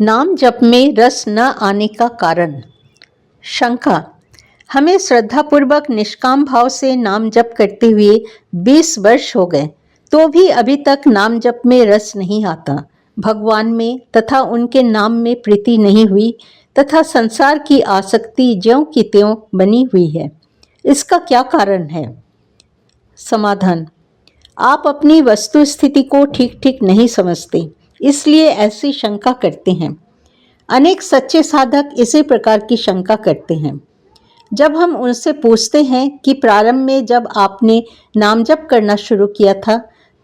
नाम जप में रस न आने का कारण। शंका। हमें श्रद्धापूर्वक निष्काम भाव से नाम जप करते हुए 20 वर्ष हो गए, तो भी अभी तक नाम जप में रस नहीं आता। भगवान में तथा उनके नाम में प्रीति नहीं हुई तथा संसार की आसक्ति ज्यों की त्यों बनी हुई है। इसका क्या कारण है? समाधान। आप अपनी वस्तु स्थिति को ठीक ठीक नहीं समझते, इसलिए ऐसी शंका करते हैं। अनेक सच्चे साधक इसी प्रकार की शंका करते हैं। जब हम उनसे पूछते हैं कि प्रारंभ में जब आपने नाम जप करना शुरू किया था,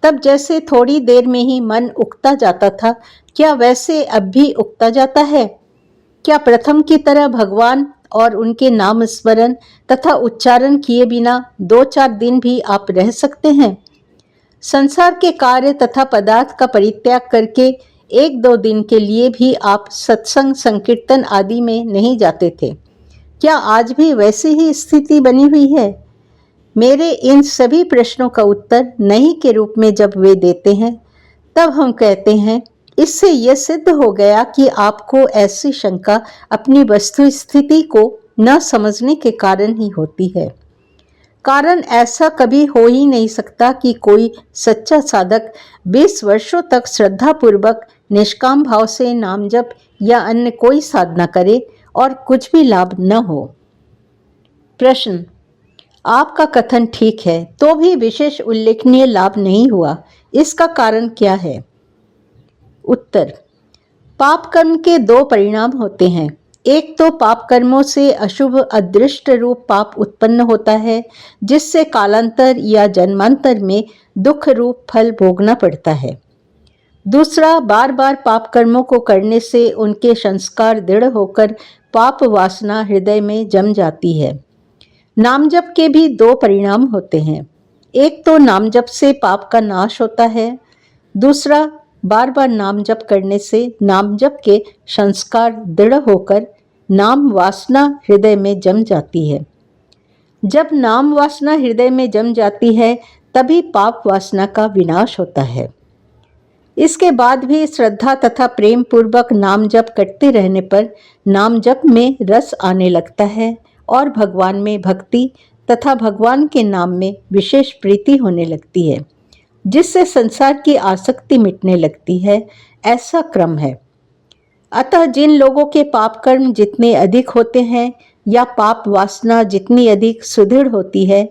तब जैसे थोड़ी देर में ही मन उगता जाता था, क्या वैसे अब भी उगता जाता है? क्या प्रथम की तरह भगवान और उनके नाम स्मरण तथा उच्चारण किए बिना 2-4 दिन भी आप रह सकते हैं? संसार के कार्य तथा पदार्थ का परित्याग करके 1-2 दिन के लिए भी आप सत्संग संकीर्तन आदि में नहीं जाते थे। क्या आज भी वैसी ही स्थिति बनी हुई है? मेरे इन सभी प्रश्नों का उत्तर नहीं के रूप में जब वे देते हैं, तब हम कहते हैं, इससे यह सिद्ध हो गया कि आपको ऐसी शंका अपनी वस्तु स्थिति को न समझने के कारण ही होती है। कारण ऐसा कभी हो ही नहीं सकता कि कोई सच्चा साधक 20 वर्षों तक श्रद्धापूर्वक निष्काम भाव से नाम जप या अन्य कोई साधना करे और कुछ भी लाभ न हो। प्रश्न। आपका कथन ठीक है, तो भी विशेष उल्लेखनीय लाभ नहीं हुआ, इसका कारण क्या है? उत्तर। पाप कर्म के 2 परिणाम होते हैं। एक तो पाप कर्मों से अशुभ अदृष्ट रूप पाप उत्पन्न होता है, जिससे कालांतर या जन्मांतर में दुख रूप फल भोगना पड़ता है। दूसरा, बार बार पाप कर्मों को करने से उनके संस्कार दृढ़ होकर पाप वासना हृदय में जम जाती है। नाम जप के भी 2 परिणाम होते हैं। एक तो नाम जप से पाप का नाश होता है, दूसरा, बार बार नाम जप करने से नाम जप के संस्कार दृढ़ होकर नाम वासना हृदय में जम जाती है। जब नाम वासना हृदय में जम जाती है, तभी पाप वासना का विनाश होता है। इसके बाद भी श्रद्धा तथा प्रेम पूर्वक नाम जप करते रहने पर नाम जप में रस आने लगता है और भगवान में भक्ति तथा भगवान के नाम में विशेष प्रीति होने लगती है, जिससे संसार की आसक्ति मिटने लगती है। ऐसा क्रम है। अतः जिन लोगों के पाप कर्म जितने अधिक होते हैं या पाप वासना जितनी अधिक सुदृढ़ होती है,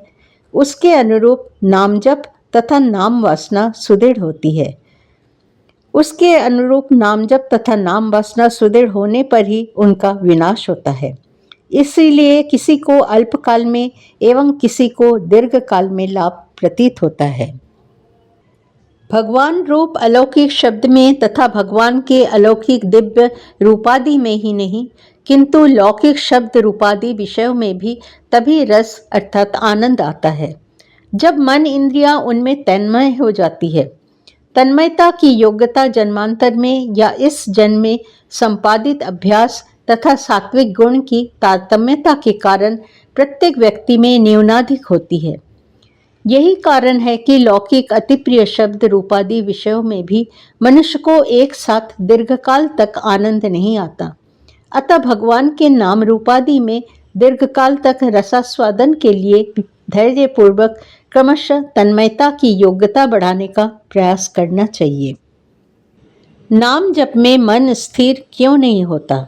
उसके अनुरूप नाम जप तथा नाम वासना सुदृढ़ होती है। उसके अनुरूप नाम जप तथा नाम वासना सुदृढ़ होने पर ही उनका विनाश होता है। इसीलिए किसी को अल्पकाल में एवं किसी को दीर्घ काल में लाभ प्रतीत होता है। भगवान रूप अलौकिक शब्द में तथा भगवान के अलौकिक दिव्य रूपादि में ही नहीं, किंतु लौकिक शब्द रूपादि विषयों में भी तभी रस अर्थात आनंद आता है, जब मन इंद्रियां उनमें तन्मय हो जाती है। तन्मयता की योग्यता जन्मांतर में या इस जन्म में संपादित अभ्यास तथा सात्विक गुण की तारतम्यता के कारण प्रत्येक व्यक्ति में न्यूनाधिक होती है। यही कारण है कि लौकिक अतिप्रिय शब्द रूपादि विषयों में भी मनुष्य को एक साथ दीर्घकाल तक आनंद नहीं आता। अतः भगवान के नाम रूपादि में दीर्घकाल तक रसास्वादन के लिए धैर्य पूर्वक क्रमशः तन्मयता की योग्यता बढ़ाने का प्रयास करना चाहिए। नाम जप में मन स्थिर क्यों नहीं होता?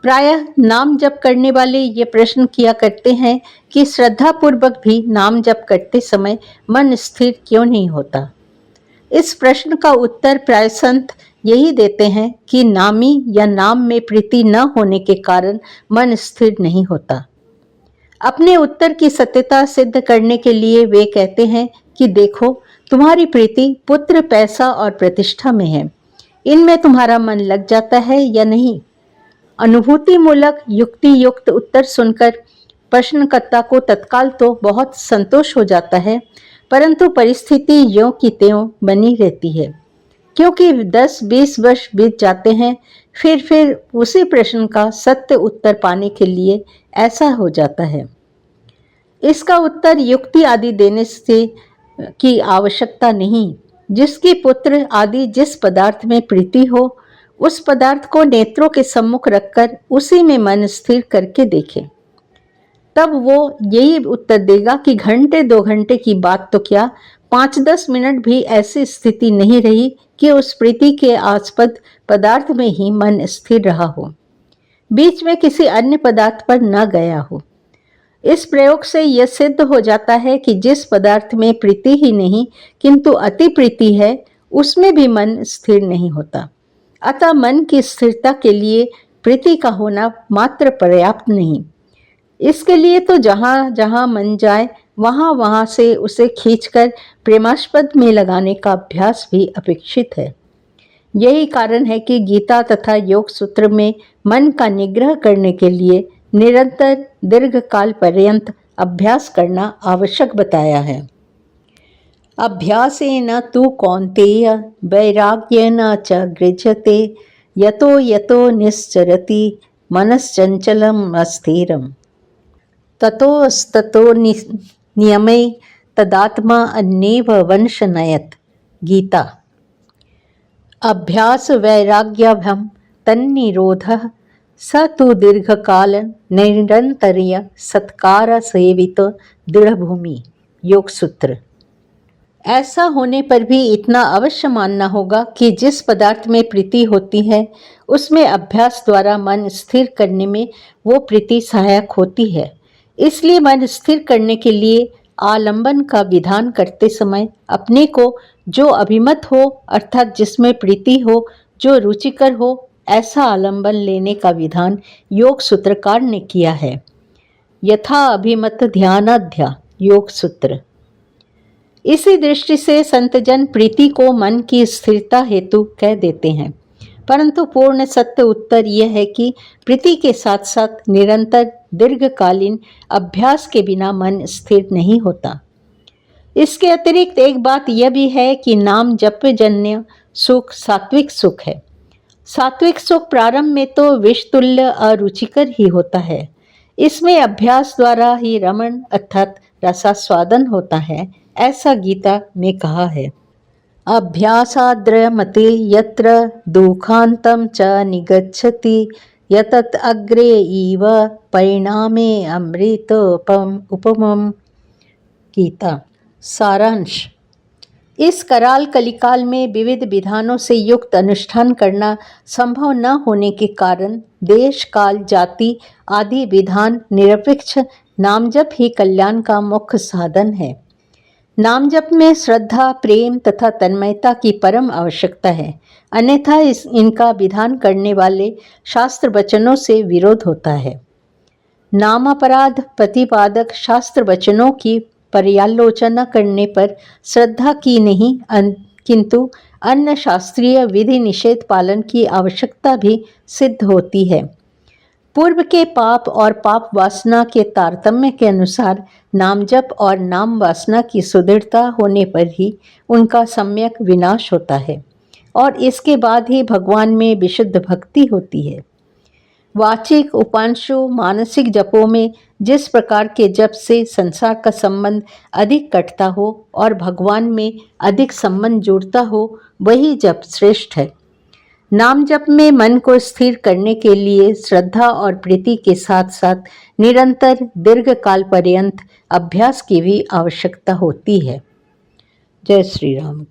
प्रायः नाम जप करने वाले ये प्रश्न किया करते हैं कि श्रद्धापूर्वक भी नाम जप करते समय मन स्थिर क्यों नहीं होता। इस प्रश्न का उत्तर प्राय संत यही देते हैं कि नामी या नाम में प्रीति न होने के कारण मन स्थिर नहीं होता। अपने उत्तर की सत्यता सिद्ध करने के लिए वे कहते हैं कि देखो, तुम्हारी प्रीति पुत्र, पैसा और प्रतिष्ठा में है, इनमें तुम्हारा मन लग जाता है या नहीं? अनुभूति मूलक युक्ति युक्त उत्तर सुनकर प्रश्नकर्ता को तत्काल तो बहुत संतोष हो जाता है, परंतु परिस्थिति यों की त्यों बनी रहती है, क्योंकि 10-20 वर्ष बीत जाते हैं, फिर उसी प्रश्न का सत्य उत्तर पाने के लिए ऐसा हो जाता है। इसका उत्तर युक्ति आदि देने से की आवश्यकता नहीं। जिसकी पुत्र आदि जिस पदार्थ में प्रीति हो, उस पदार्थ को नेत्रों के सम्मुख रखकर उसी में मन स्थिर करके देखें। तब वो यही उत्तर देगा कि घंटे 2 घंटे की बात तो क्या, 5-10 मिनट भी ऐसी स्थिति नहीं रही कि उस प्रीति के आस्पद पदार्थ में ही मन स्थिर रहा हो, बीच में किसी अन्य पदार्थ पर न गया हो। इस प्रयोग से यह सिद्ध हो जाता है कि जिस पदार्थ में प्रीति ही नहीं किंतु अति प्रीति है, उसमें भी मन स्थिर नहीं होता। अतः मन की स्थिरता के लिए प्रीति का होना मात्र पर्याप्त नहीं, इसके लिए तो जहाँ जहाँ मन जाए वहाँ वहाँ से उसे खींचकर प्रेमास्पद में लगाने का अभ्यास भी अपेक्षित है। यही कारण है कि गीता तथा योग सूत्र में मन का निग्रह करने के लिए निरंतर दीर्घ काल पर्यंत अभ्यास करना आवश्यक बताया है। अभ्यासेन तु कौन्तेय वैराग्येन च गृह्यते यतो यतो निश्चरति मनश्चंचलम् अस्थिरम् ततोस्ततो नियमे तदात्मा अन्येव वंशनयत। गीता। अभ्यास वैराग्याभ्याम तन्निरोधः स तु दीर्घकाल निरंतर्य सत्कार सेवित दृढ़भूमि। योग सूत्र। ऐसा होने पर भी इतना अवश्य मानना होगा कि जिस पदार्थ में प्रीति होती है उसमें अभ्यास द्वारा मन स्थिर करने में वो प्रीति सहायक होती है। इसलिए मन स्थिर करने के लिए आलंबन का विधान करते समय अपने को जो अभिमत हो अर्थात जिसमें प्रीति हो, जो रुचिकर हो, ऐसा आलंबन लेने का विधान योग सूत्रकार ने किया है। यथा अभिमत ध्यानाध्या। योग सूत्र। इसी दृष्टि से संतजन प्रीति को मन की स्थिरता हेतु कह देते हैं, परंतु पूर्ण सत्य उत्तर यह है कि प्रीति के साथ साथ निरंतर दीर्घकालीन अभ्यास के बिना मन स्थिर नहीं होता। इसके अतिरिक्त एक बात यह भी है कि नाम जप जन्य सुख सात्विक सुख है। सात्विक सुख प्रारंभ में तो विषतुल्य अरुचिकर ही होता है। इसमें अभ्यास द्वारा ही रमण अर्थात रसास्वादन होता है, ऐसा गीता में कहा है। अभ्यासाद्रमते यत्र दुःखान्तं च निगच्छति यतत अग्रे इव परिणामे अमृतोपम उपमम्। गीता। सारांश। इस कराल कलिकाल में विविध विधानों से युक्त अनुष्ठान करना संभव न होने के कारण देश काल जाति आदि विधान निरपेक्ष नामजप ही कल्याण का मुख्य साधन है। नामजप में श्रद्धा, प्रेम तथा तन्मयता की परम आवश्यकता है, अन्यथा इनका विधान करने वाले शास्त्र वचनों से विरोध होता है। नामापराध प्रतिपादक शास्त्र वचनों की पर्यालोचना करने पर श्रद्धा की नहीं किंतु अन्य शास्त्रीय विधि निषेध पालन की आवश्यकता भी सिद्ध होती है। पूर्व के पाप और पाप वासना के तारतम्य के अनुसार नामजप और नाम वासना की सुदृढ़ता होने पर ही उनका सम्यक विनाश होता है और इसके बाद ही भगवान में विशुद्ध भक्ति होती है। वाचिक, उपांशु, मानसिक जपों में जिस प्रकार के जप से संसार का संबंध अधिक कटता हो और भगवान में अधिक संबंध जुड़ता हो, वही जप श्रेष्ठ है। नाम जप में मन को स्थिर करने के लिए श्रद्धा और प्रीति के साथ साथ निरंतर दीर्घकाल पर्यंत अभ्यास की भी आवश्यकता होती है। जय श्री राम।